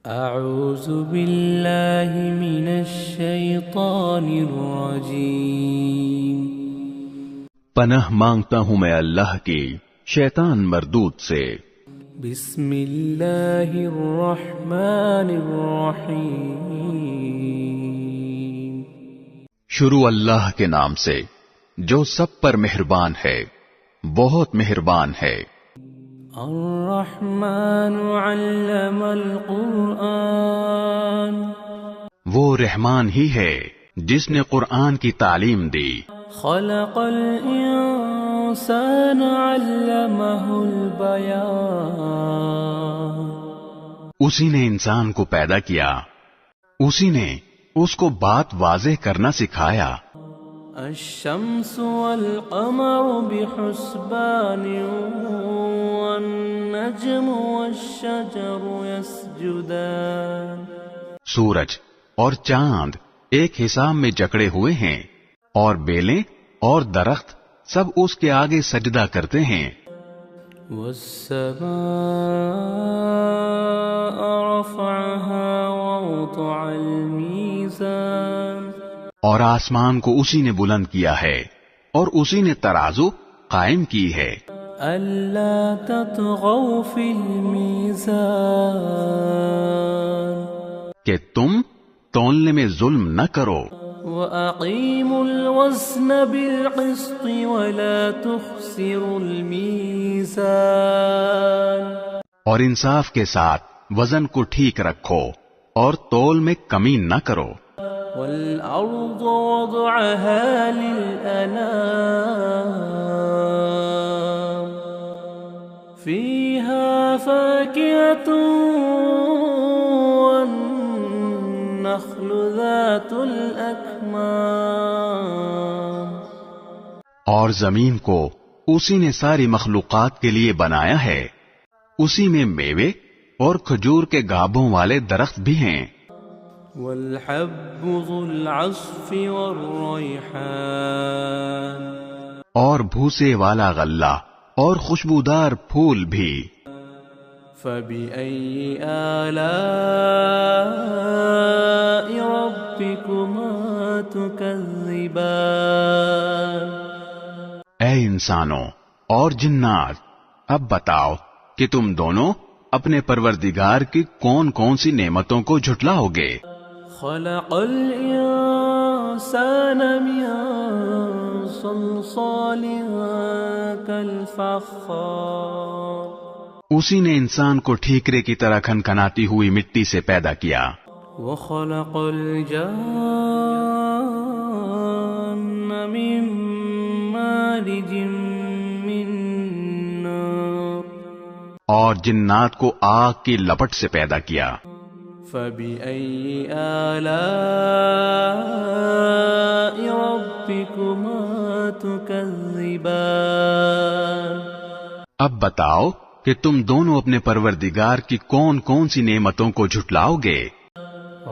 اعوذ باللہ من الشیطان الرجیم، پناہ مانگتا ہوں میں اللہ کی شیطان مردود سے۔ بسم اللہ الرحمن الرحیم، شروع اللہ کے نام سے جو سب پر مہربان ہے، بہت مہربان ہے۔ الرحمن علم القرآن، وہ رحمان ہی ہے جس نے قرآن کی تعلیم دی۔ خلق الانسان علمہ البیان، اسی نے انسان کو پیدا کیا، اسی نے اس کو بات واضح کرنا سکھایا۔ الشمس والقمر بحسبان والنجم والشجر يسجدان، سورج اور چاند ایک حساب میں جکڑے ہوئے ہیں، اور بیلیں اور درخت سب اس کے آگے سجدہ کرتے ہیں۔ والسماء رفعها ووضع الميزان، اور آسمان کو اسی نے بلند کیا ہے اور اسی نے ترازو قائم کی ہے۔ ألا تطغوا في الميزان، کہ تم تولنے میں ظلم نہ کرو، وأقيموا الوزن بالقسط ولا تخسروا الميزان، اور انصاف کے ساتھ وزن کو ٹھیک رکھو اور تول میں کمی نہ کرو۔ والأرض وضعها للأنام، فيها فاكهة والنخل ذات الأكمام، اور زمین کو اسی نے ساری مخلوقات کے لیے بنایا ہے، اسی میں میوے اور کھجور کے گابوں والے درخت بھی ہیں۔ والحب ذو العصف والریحان، اور بھوسے والا غلہ اور خوشبودار پھول بھی۔ فبأي آلاء ربكما تكذبان، اے انسانوں اور جنات، اب بتاؤ کہ تم دونوں اپنے پروردگار کی کون کون سی نعمتوں کو جھٹلاؤ گے؟ خلق الانسان من صلصال كالفخار، اسی نے انسان کو ٹھیکرے کی طرح کھنکھناتی ہوئی مٹی سے پیدا کیا۔ وخلق الجان من مارج من نار، اور جنات کو آگ کی لپٹ سے پیدا کیا۔ فبأي آلاء ربكما تكذبان، اب بتاؤ کہ تم دونوں اپنے پروردگار کی کون کون سی نعمتوں کو جھٹلاؤ گے؟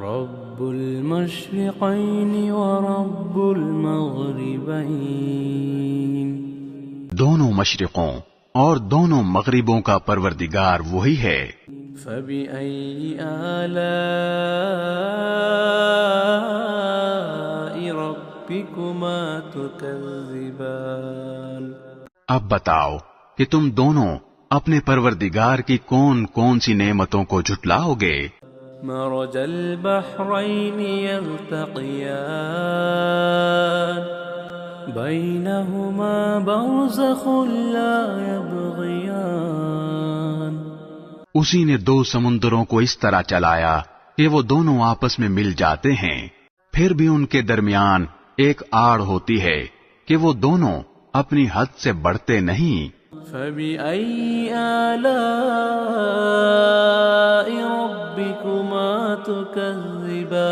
رب المشرقین ورب المغربین، دونوں مشرقوں اور دونوں مغربوں کا پروردگار وہی ہے۔ فبأي آلاء ربكما تكذبان، اب بتاؤ کہ تم دونوں اپنے پروردگار کی کون کون سی نعمتوں کو جھٹلاؤ گے؟ مرج البحرین یلتقیان، بینہما برزخ لا یبغیان، اسی نے دو سمندروں کو اس طرح چلایا کہ وہ دونوں آپس میں مل جاتے ہیں، پھر بھی ان کے درمیان ایک آڑ ہوتی ہے کہ وہ دونوں اپنی حد سے بڑھتے نہیں۔ فبأي آلاء ربكما تكذبان،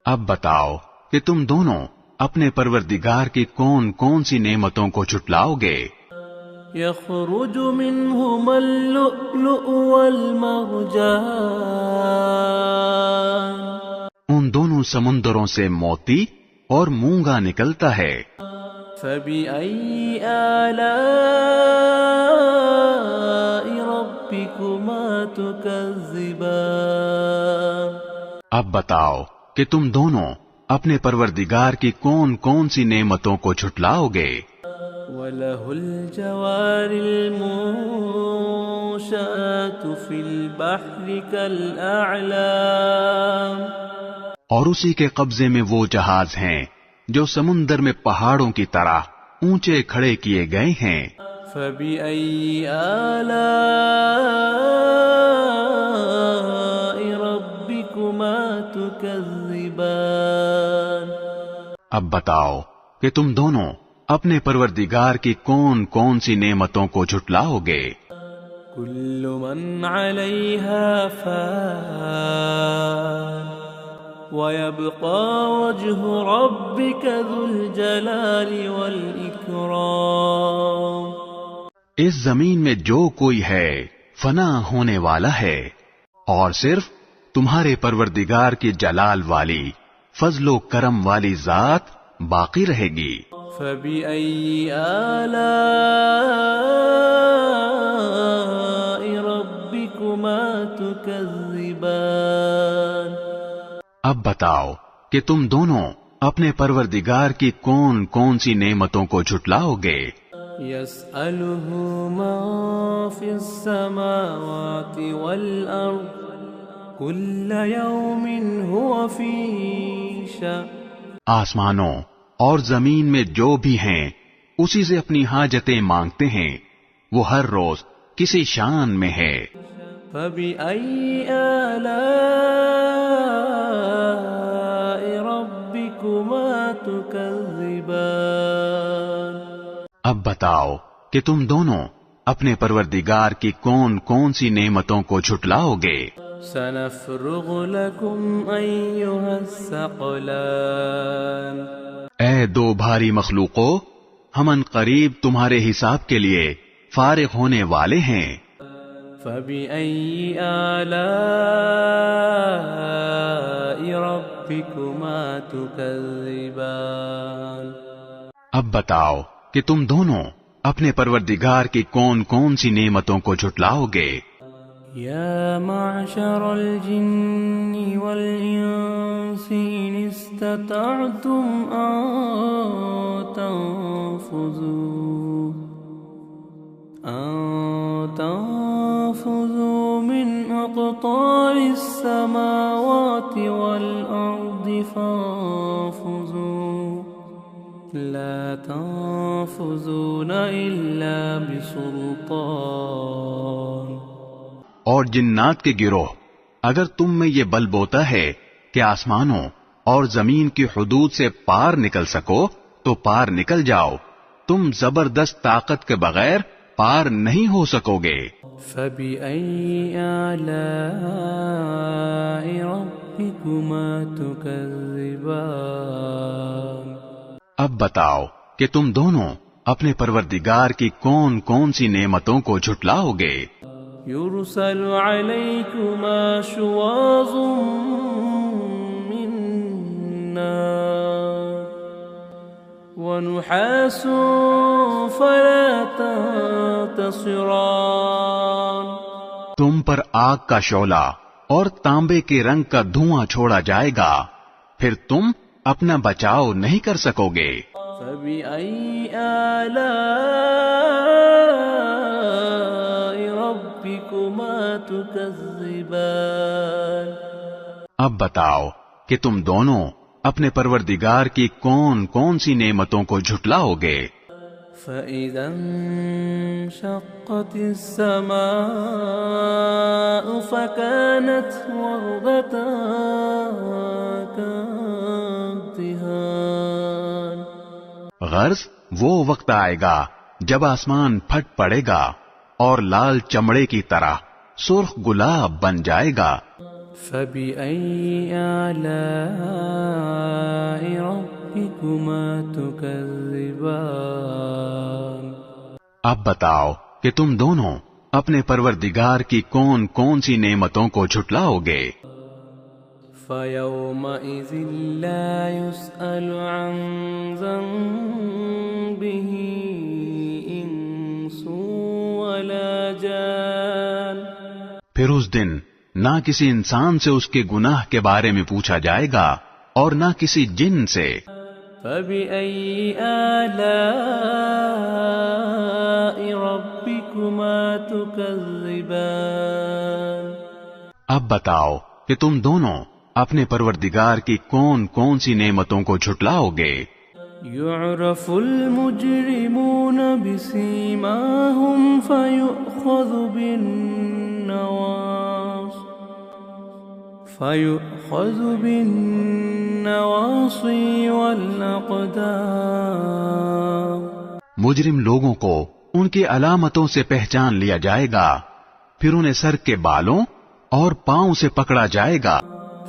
اب بتاؤ کہ تم دونوں اپنے پروردگار کی کون کون سی نعمتوں کو جھٹلاؤ گے؟ يخرج منهما اللؤلؤ والمرجان، ان دونوں سمندروں سے موتی اور مونگا نکلتا ہے۔ فبأي آلاء ربكما تكذبان. اب بتاؤ کہ تم دونوں اپنے پروردگار کی کون کون سی نعمتوں کو جھٹلاؤ گے؟ وَلَهُ الْجَوَارِ الْمُنشَآتُ فِي الْبَحْرِ كَالْأَعْلَامِ. اور اسی کے قبضے میں وہ جہاز ہیں جو سمندر میں پہاڑوں کی طرح اونچے کھڑے کیے گئے ہیں. فَبِأَيِّ آلَاءِ رَبِّكُمَا تُكَذِّبَانِ. اب بتاؤ کہ تم دونوں اپنے پروردگار کی کون کون سی نعمتوں کو جھٹلاؤ گے؟ كُلُّ مَنْ عَلَيْهَا فَانٍ وَيَبْقَى وَجْهُ رَبِّكَ ذُو الْجَلَالِ وَالْإِكْرَامِ. اس زمین میں جو کوئی ہے فنا ہونے والا ہے، اور صرف تمہارے پروردگار کی جلال والی فضل و کرم والی ذات باقی رہے گی. فَبِأَيِّ آلَاءِ رَبِّكُمَا تُكَذِّبَانِ. اب بتاؤ کہ تم دونوں اپنے پروردگار کی کون کون سی نعمتوں کو جھٹلاؤ گے؟ يَسْأَلُهُ مَن فِي السَّمَاوَاتِ وَالْأَرْضِ كُلَّ يَوْمٍ هُوَ فِي شَأْنٍ. آسمانوں اور زمین میں جو بھی ہیں اسی سے اپنی حاجتیں مانگتے ہیں، وہ ہر روز کسی شان میں ہے. فَبِأَيِّ آلَاءِ رَبِّكُمَا تُكَذِّبَانِ. اب بتاؤ کہ تم دونوں اپنے پروردگار کی کون کون سی نعمتوں کو جھٹلاؤ گے؟ سَنَفْرُغُ لَكُمْ أَيُّهَ الثَّقَلَانِ. اے دو بھاری مخلوقوں، ہم ان قریب تمہارے حساب کے لیے فارغ ہونے والے ہیں. فَبِأَيِّ آلَاءِ رَبِّكُمَا تُكَذِّبَانِ. اب بتاؤ کہ تم دونوں اپنے پروردگار کی کون کون سی نعمتوں کو جھٹلاؤ گے؟ يا معشر الجن والإنس إن استطعتم أن تنفذوا من أقطار السماوات والأرض فانفذوا لا تنفذون إلا بسلطان. اور جنات کے گروہ، اگر تم میں یہ بل بوتا ہے کہ آسمانوں اور زمین کی حدود سے پار نکل سکو تو پار نکل جاؤ، تم زبردست طاقت کے بغیر پار نہیں ہو سکو گے. فَبِأَيِّ آلَاءِ رَبِّكُمَا تُكَذِّبَانِ. اب بتاؤ کہ تم دونوں اپنے پروردگار کی کون کون سی نعمتوں کو جھٹلاؤ گے؟ يُرْسَلُ عَلَيْكُمَا شُوَاظٌ مِّن نَّارٍ وَنُحَاسٌ فَلَا تَنتَصِرَانِ. تم پر آگ کا شعلہ اور تانبے کے رنگ کا دھواں چھوڑا جائے گا، پھر تم اپنا بچاؤ نہیں کر سکو گے. فَبِأَيِّ آلَاءِ رَبِّكُمَا تُكَذِّبَانِ. اب بتاؤ کہ تم دونوں اپنے پروردگار کی کون کون سی نعمتوں کو جھٹلاؤ گے؟ فَإِذَا انشَقَّتِ السَّمَاءُ فَكَانَتْ وَرْدَةً كَالدِّهَانِ. غرض وہ وقت آئے گا جب آسمان پھٹ پڑے گا اور لال چمڑے کی طرح سرخ گلاب بن جائے گا. فَبِأَيِّ آلَاءِ رَبِّكُمَا تُكَذِّبَانِ. اب بتاؤ کہ تم دونوں اپنے پروردگار کی کون کون سی نعمتوں کو جھٹلاؤ گے؟ فَيَوْمَئِذٍ لَا يُسْأَلُ عَن ذَنبِهِ إِنسٌ وَلَا جَانٌ. پھر اس دن نہ کسی انسان سے اس کے گناہ کے بارے میں پوچھا جائے گا اور نہ کسی جن سے. فبأي آلاء ربكما تكذبان. اب بتاؤ کہ تم دونوں اپنے پروردگار کی کون کون سی نعمتوں کو جھٹلاؤ گے. يعرف المجرمون بسيماهم فيؤخذ بالنواصي والأقدام. مجرم لوگوں کو ان کی علامتوں سے پہچان لیا جائے گا، پھر انہیں سر کے بالوں اور پاؤں سے پکڑا جائے گا.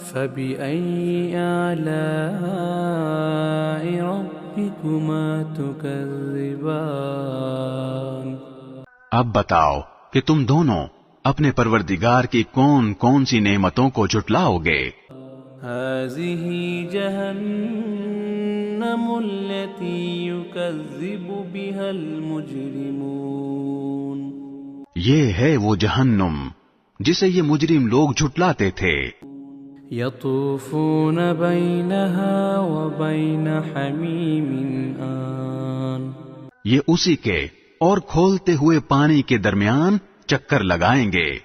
فبأي آلاء ربكما تكذبان. اب بتاؤ کہ تم دونوں اپنے پروردگار کی کون کون سی نعمتوں کو جھٹلاؤ گے. هذه جهنم التي يكذب بها المجرمون. یہ ہے وہ جہنم جسے یہ مجرم لوگ جھٹلاتے تھے. يطوفون بينها وبين حميم آن. یہ اسی کے اور کھولتے ہوئے پانی کے درمیان چکر لگائیں گے.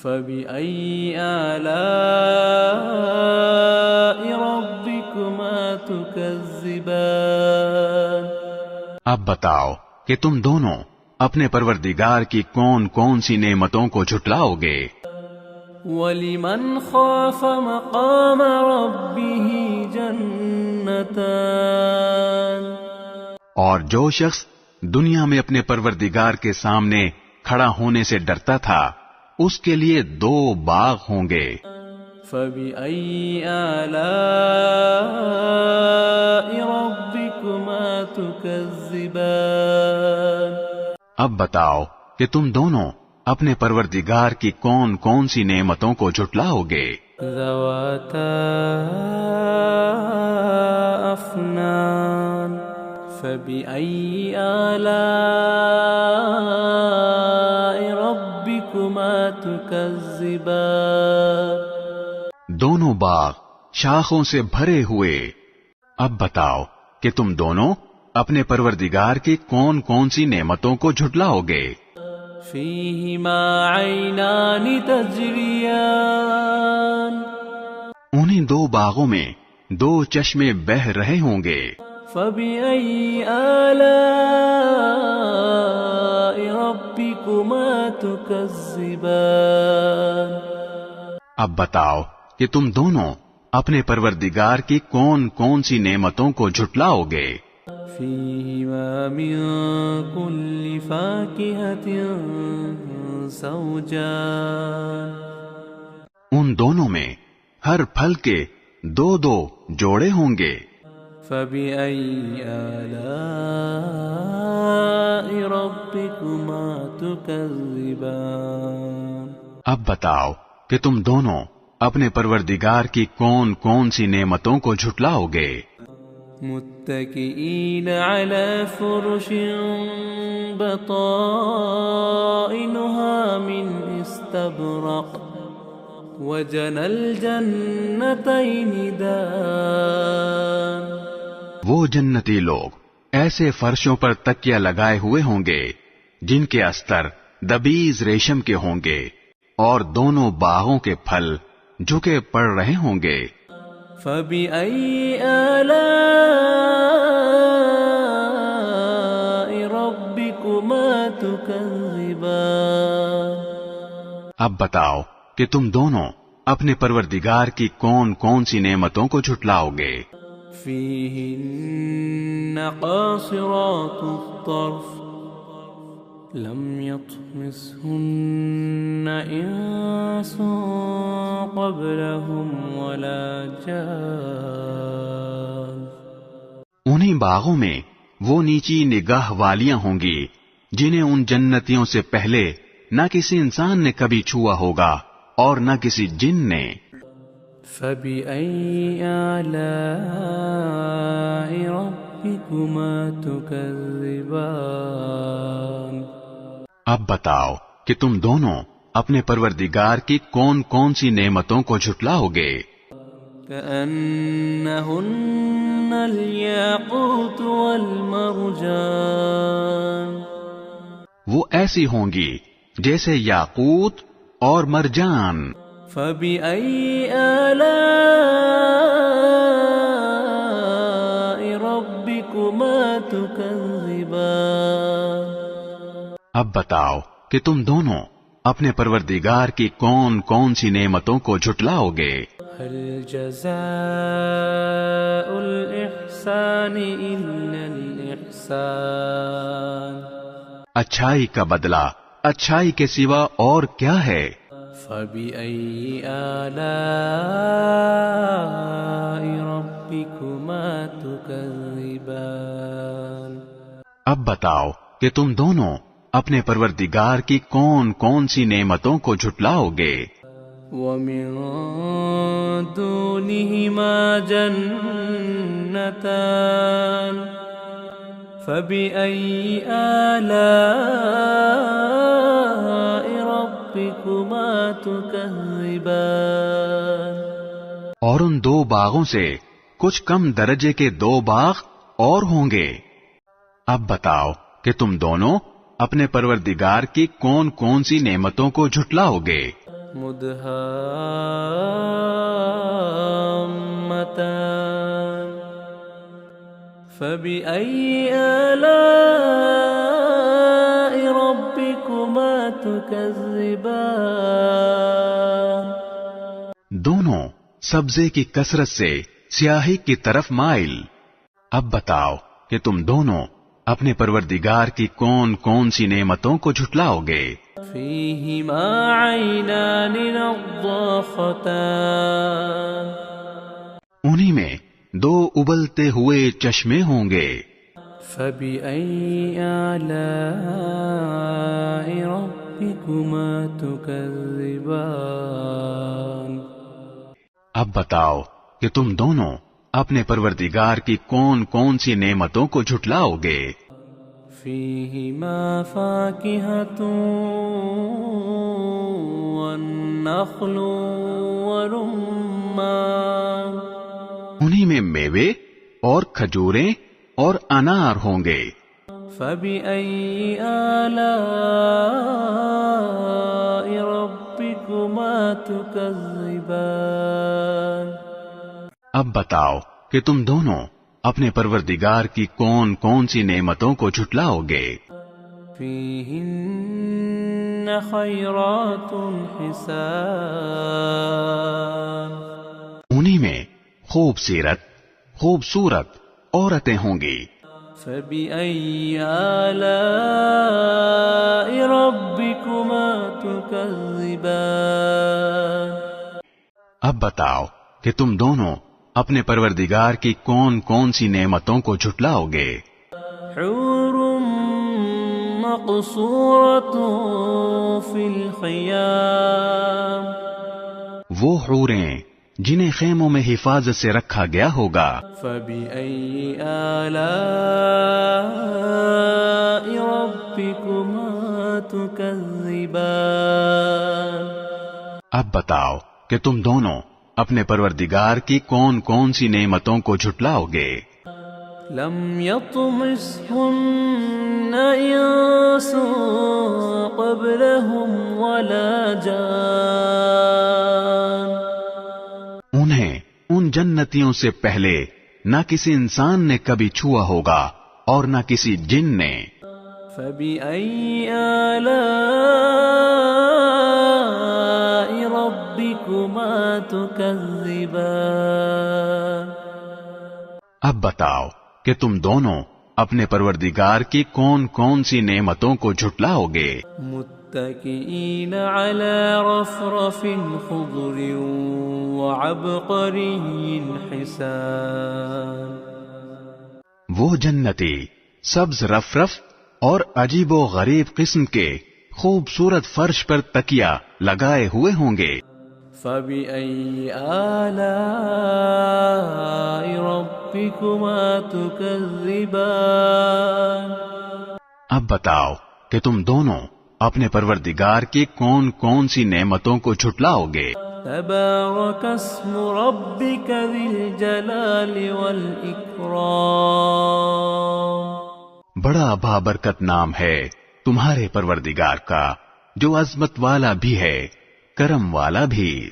فبأي آلاء ربكما تكذبان. اب بتاؤ کہ تم دونوں اپنے پروردگار کی کون کون سی نعمتوں کو جھٹلاؤ گے. وَلِمَنْ خَافَ مَقَامَ رَبِّهِ جَنَّتَانِ. اور جو شخص دنیا میں اپنے پروردگار کے سامنے کھڑا ہونے سے ڈرتا تھا اس کے لیے 2 باغ ہوں گے. فَبِأَيِّ آلَاءِ رَبِّكُمَا تُكَذِّبَانِ. اب بتاؤ کہ تم دونوں اپنے پروردگار کی کون کون سی نعمتوں کو جھٹلاؤ گے. ذَوَاتَا أَفْنَانٍ. فَبِأَيِّ آلَاءِ رَبِّكُمَا تُكَذِّبَانِ. دونوں باغ شاخوں سے بھرے ہوئے. اب بتاؤ کہ تم دونوں اپنے پروردگار کی کون کون سی نعمتوں کو جھٹلاؤ گے. فِيهِمَا عَيْنَانِ تَجْرِيَانِ. انہی 2 باغوں میں 2 چشمے بہہ رہے ہوں گے. فَبِأَيِّ آلَاءِ رَبِّكُمَا تُكَذِّبَانِ. اب بتاؤ کہ تم دونوں اپنے پروردگار کی کون کون سی نعمتوں کو جھٹلاؤ گے. فِيهِمَا مِن كُلِّ فَاكِهَةٍ زَوْجَانِ. ان دونوں میں ہر پھل کے 2 جوڑے ہوں گے. فَبِأَيِّ آلَاءِ رَبِّكُمَا تُكَذِّبَانِ. اب بتاؤ کہ تم دونوں اپنے پروردگار کی کون کون سی نعمتوں کو جھٹلاؤ گے. متكئين على فرش بطائنها من استبرق وجنى الجنتين دان. وہ جنتی لوگ ایسے فرشوں پر تکیہ لگائے ہوئے ہوں گے جن کے استر دبیز ریشم کے ہوں گے اور دونوں باغوں کے پھل جھکے پڑ رہے ہوں گے. فَبِأَيِّ آلَاءِ رَبِّكُمَا تُكَذِّبَانِ. اب بتاؤ کہ تم دونوں اپنے پروردگار کی کون کون سی نعمتوں کو جھٹلاؤ گے. فِيهِنَّ قَاصِرَاتُ الطَّرْفِ لَمْ يَطْمِثْهُنَّ إِنسٌ قَبْلَهُمْ وَلَا جَانٌ. انہی باغوں میں وہ نیچی نگاہ والیاں ہوں گی جنہیں ان جنتیوں سے پہلے نہ کسی انسان نے کبھی چھوا ہوگا اور نہ کسی جن نے. فَبِأَيِّ آلَاءِ رَبِّكُمَا تُكَذِّبَانِ. اب بتاؤ کہ تم دونوں اپنے پروردگار کی کون کون سی نعمتوں کو جھٹلاؤ گے؟ كأنهن الياقوت والمرجان، وہ ایسی ہوں گی جیسے یاقوت اور مرجان۔ فبأي آلاء ربكما تكذبان، اب بتاؤ کہ تم دونوں اپنے پروردگار کی کون کون سی نعمتوں کو جھٹلاؤ گے؟ هل جزاء الإحسان إلا الإحسان، اچھائی کا بدلہ اچھائی کے سوا اور کیا ہے؟ فبأي آلاء ربكما تكذبان، اب بتاؤ کہ تم دونوں اپنے پروردگار کی کون کون سی نعمتوں کو جھٹلاؤ گے؟ ومن دونهما جنتان، فبأي آلاء ربكما تكذبان، اور ان دو باغوں سے کچھ کم درجے کے دو باغ اور ہوں گے۔ اب بتاؤ کہ تم دونوں اپنے پروردگار کی کون کون سی نعمتوں کو جھٹلاؤ گے؟ مدهامتان، فبأي آلاء ربكما تكذبان، دونوں سبزے کی کثرت سے سیاہی کی طرف مائل۔ اب بتاؤ کہ تم دونوں اپنے پروردگار کی کون کون سی نعمتوں کو جھٹلاؤ گے؟ فيهما عينان نضاختان، انہی میں دو ابلتے ہوئے چشمے ہوں گے۔ فبأي آلاء ربكما تكذبان، اب بتاؤ کہ تم دونوں اپنے پروردگار کی کون کون سی نعمتوں کو جھٹلاؤ گے؟ فيهما فاكهة والنخل والرمان، انہی میں میوے اور کھجوریں اور انار ہوں گے۔ فبأي آلاء ربكما تكذبان، اب بتاؤ کہ تم دونوں اپنے پروردگار کی کون کون سی نعمتوں کو جھٹلاؤ گے؟ فيهن خيرات حسان، انہی میں خوبصورت عورتیں ہوں گی۔ فبأي آلاء ربكما تكذبان، اب بتاؤ کہ تم دونوں اپنے پروردگار کی کون کون سی نعمتوں کو جھٹلاؤ گے؟ حور مقصورة في الخيام، وہ حوریں جنہیں خیموں میں حفاظت سے رکھا گیا ہوگا۔ فبأي آلاء ربكما تكذبان، اب بتاؤ کہ تم دونوں اپنے پروردگار کی کون کون سی نعمتوں کو جھٹلاؤ گے؟ لم يطمثهن انس قبلهم ولا جان، انہیں ان جنتیوں سے پہلے نہ کسی انسان نے کبھی چھوا ہوگا اور نہ کسی جن نے۔ فبأي آلاء ربكما تكذبان، اب بتاؤ کہ تم دونوں اپنے پروردگار کی کون کون سی نعمتوں کو جھٹلاؤ گے؟ متكئين على رفرف خضر وعبقري حسان، وہ جنتی سبز رفرف اور عجیب و غریب قسم کے خوبصورت فرش پر تکیہ لگائے ہوئے ہوں گے۔ فبأي آلاء ربكما تكذبان، اب بتاؤ کہ تم دونوں اپنے پروردگار کی کون کون سی نعمتوں کو جھٹلاؤ گے؟ تبارک اسم ربک ذی الجلال والإکرام، بڑا بابرکت نام ہے تمہارے پروردگار کا، جو عظمت والا بھی ہے، کرم والا بھی۔